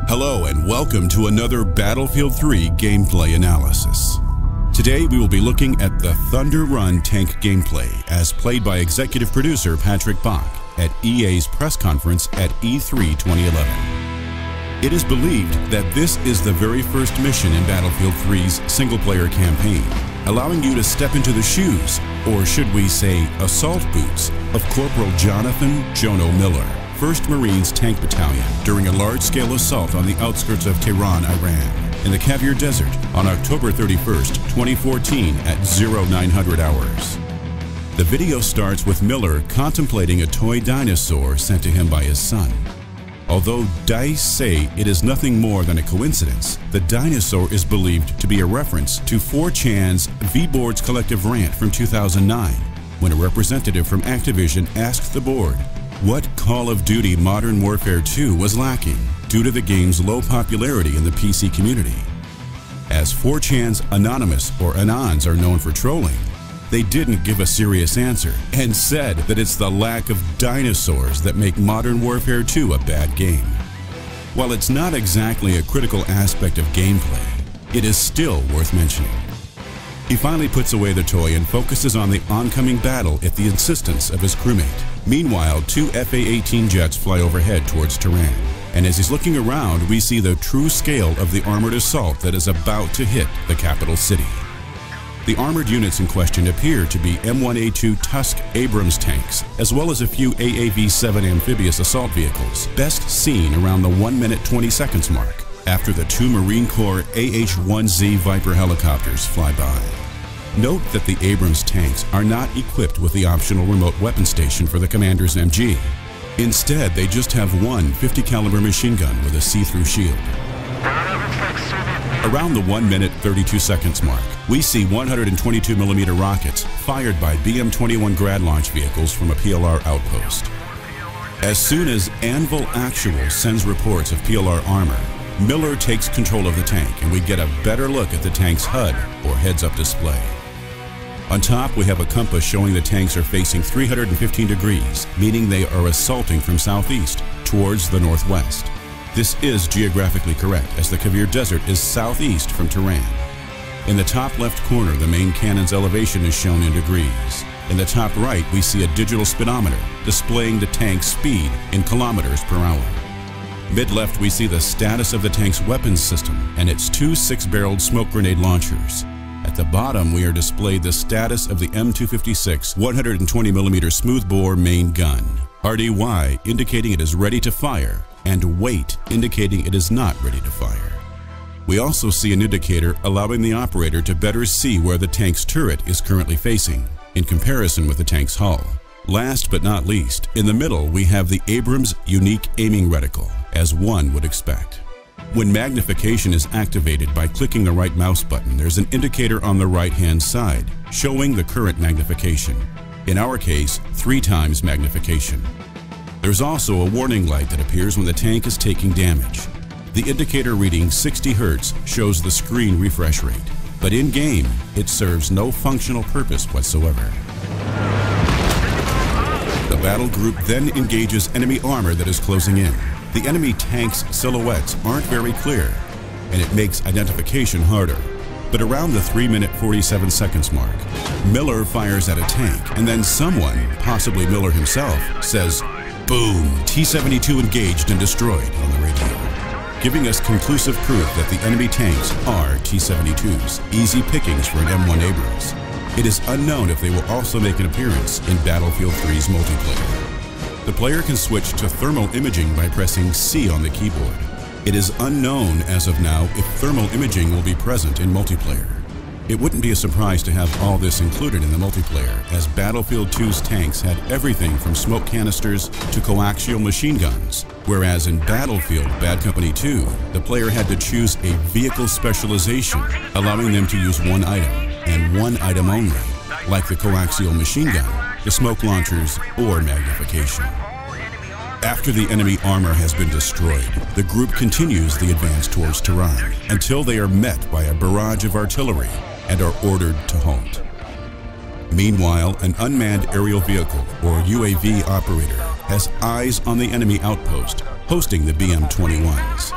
Hello and welcome to another Battlefield 3 gameplay analysis. Today we will be looking at the Thunder Run tank gameplay as played by executive producer Patrick Bach at EA's press conference at E3 2011. It is believed that this is the very first mission in Battlefield 3's single-player campaign, allowing you to step into the shoes, or should we say assault boots, of Corporal Jonathan Jono Miller, 1st Marines Tank Battalion during a large-scale assault on the outskirts of Tehran, Iran, in the Caviar Desert on October 31st, 2014 at 0900 hours. The video starts with Miller contemplating a toy dinosaur sent to him by his son. Although DICE say it is nothing more than a coincidence, the dinosaur is believed to be a reference to 4chan's V-Board's collective rant from 2009, when a representative from Activision asked the board what Call of Duty Modern Warfare 2 was lacking due to the game's low popularity in the PC community. As 4chan's Anonymous or Anons are known for trolling, they didn't give a serious answer and said that it's the lack of dinosaurs that make Modern Warfare 2 a bad game. While it's not exactly a critical aspect of gameplay, it is still worth mentioning. He finally puts away the toy and focuses on the oncoming battle at the insistence of his crewmate. Meanwhile, 2 FA-18 jets fly overhead towards Tehran, and as he's looking around, we see the true scale of the armored assault that is about to hit the capital city. The armored units in question appear to be M1A2 Tusk Abrams tanks, as well as a few AAV-7 amphibious assault vehicles, best seen around the 1 minute 20 seconds mark, after the 2 Marine Corps AH-1Z Viper helicopters fly by. Note that the Abrams tanks are not equipped with the optional remote weapon station for the commander's MG. Instead, they just have one 50 caliber machine gun with a see-through shield. Around the 1 minute 32 seconds mark, we see 122mm rockets fired by BM-21 Grad launch vehicles from a PLR outpost. As soon as Anvil Actual sends reports of PLR armor, Miller takes control of the tank and we get a better look at the tank's HUD or heads-up display. On top, we have a compass showing the tanks are facing 315 degrees, meaning they are assaulting from southeast towards the northwest. This is geographically correct, as the Caviar Desert is southeast from Tehran. In the top left corner, the main cannon's elevation is shown in degrees. In the top right, we see a digital speedometer displaying the tank's speed in kilometers per hour. Mid-left, we see the status of the tank's weapons system and its 2 6-barreled smoke grenade launchers. At the bottom, we are displayed the status of the M256 120mm smoothbore main gun, RDY indicating it is ready to fire, and wait indicating it is not ready to fire. We also see an indicator allowing the operator to better see where the tank's turret is currently facing, in comparison with the tank's hull. Last but not least, in the middle we have the Abrams unique aiming reticle, as one would expect. When magnification is activated by clicking the right mouse button, there's an indicator on the right-hand side showing the current magnification. In our case, 3 times magnification. There's also a warning light that appears when the tank is taking damage. The indicator reading 60 Hz shows the screen refresh rate, but in-game, it serves no functional purpose whatsoever. The battle group then engages enemy armor that is closing in. The enemy tank's silhouettes aren't very clear, and it makes identification harder. But around the 3 minute 47 seconds mark, Miller fires at a tank, and then someone, possibly Miller himself, says, "Boom, T-72 engaged and destroyed," on the radio, giving us conclusive proof that the enemy tanks are T-72s, easy pickings for an M1 Abrams. It is unknown if they will also make an appearance in Battlefield 3's multiplayer. The player can switch to thermal imaging by pressing C on the keyboard. It is unknown as of now if thermal imaging will be present in multiplayer. It wouldn't be a surprise to have all this included in the multiplayer, as Battlefield 2's tanks had everything from smoke canisters to coaxial machine guns, whereas in Battlefield Bad Company 2, the player had to choose a vehicle specialization, allowing them to use one item, and one item only, like the coaxial machine gun, the smoke launchers, or magnification. After the enemy armor has been destroyed, the group continues the advance towards Tehran until they are met by a barrage of artillery and are ordered to halt. Meanwhile, an unmanned aerial vehicle, or UAV operator, has eyes on the enemy outpost, hosting the BM-21s.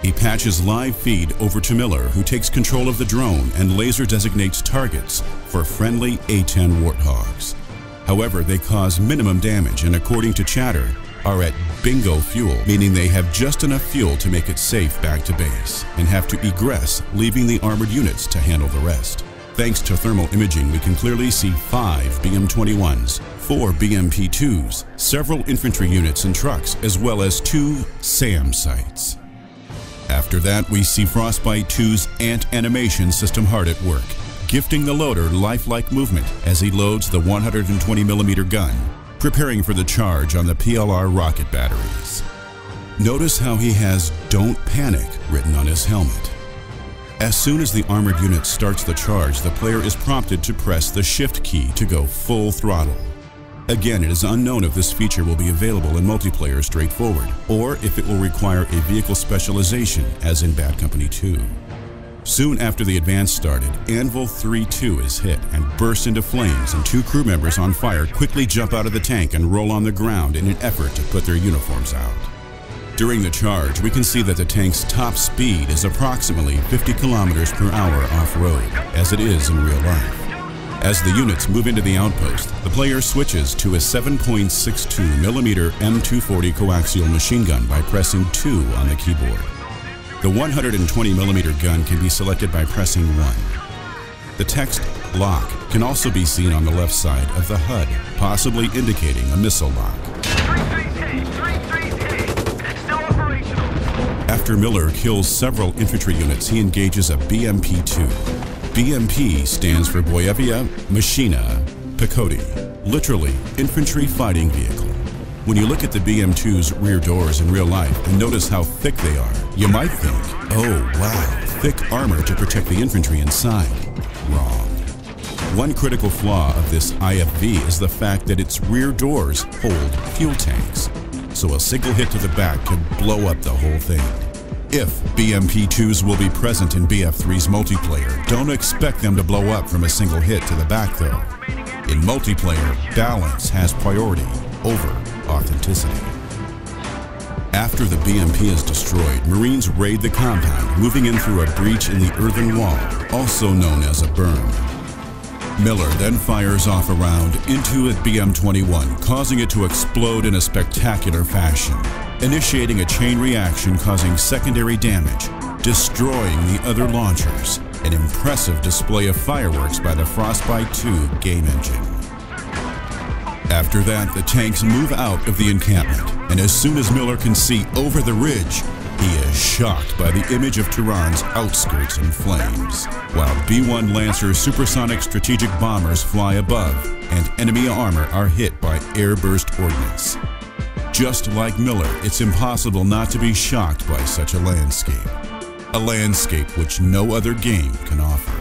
He patches live feed over to Miller, who takes control of the drone and laser designates targets for friendly A-10 Warthogs. However, they cause minimum damage and, according to chatter, are at bingo fuel, meaning they have just enough fuel to make it safe back to base and have to egress, leaving the armored units to handle the rest. Thanks to thermal imaging, we can clearly see 5 BM-21s, 4 BMP-2s, several infantry units and trucks, as well as 2 SAM sites. After that, we see Frostbite 2's ant animation system hard at work, gifting the loader lifelike movement as he loads the 120mm gun, preparing for the charge on the PLR rocket batteries. Notice how he has "Don't Panic" written on his helmet. As soon as the armored unit starts the charge, the player is prompted to press the shift key to go full throttle. Again, it is unknown if this feature will be available in multiplayer straightforward, or if it will require a vehicle specialization, as in Bad Company 2. Soon after the advance started, Anvil 3-2 is hit and bursts into flames, and 2 crew members on fire quickly jump out of the tank and roll on the ground in an effort to put their uniforms out. During the charge, we can see that the tank's top speed is approximately 50 kilometers per hour off-road, as it is in real life. As the units move into the outpost, the player switches to a 7.62mm M240 coaxial machine gun by pressing 2 on the keyboard. The 120mm gun can be selected by pressing 1. The text "Lock" can also be seen on the left side of the HUD, possibly indicating a missile lock. After Miller kills several infantry units, he engages a BMP-2. BMP stands for Boyevia Machina Pechoti, literally Infantry Fighting Vehicle. When you look at the BM-2's rear doors in real life and notice how thick they are, you might think, oh wow, thick armor to protect the infantry inside. Wrong. One critical flaw of this IFV is the fact that its rear doors hold fuel tanks, so a single hit to the back could blow up the whole thing. If BMP-2s will be present in BF3's multiplayer, don't expect them to blow up from a single hit to the back though. In multiplayer, balance has priority over authenticity. After the BMP is destroyed, Marines raid the compound, moving in through a breach in the earthen wall, also known as a berm. Miller then fires off a round into a BM-21, causing it to explode in a spectacular fashion, initiating a chain reaction causing secondary damage, destroying the other launchers, an impressive display of fireworks by the Frostbite 2 game engine. After that, the tanks move out of the encampment, and as soon as Miller can see over the ridge, he is shocked by the image of Tehran's outskirts in flames, while B-1 Lancer supersonic strategic bombers fly above, and enemy armor are hit by airburst ordnance. Just like Miller, it's impossible not to be shocked by such a landscape which no other game can offer.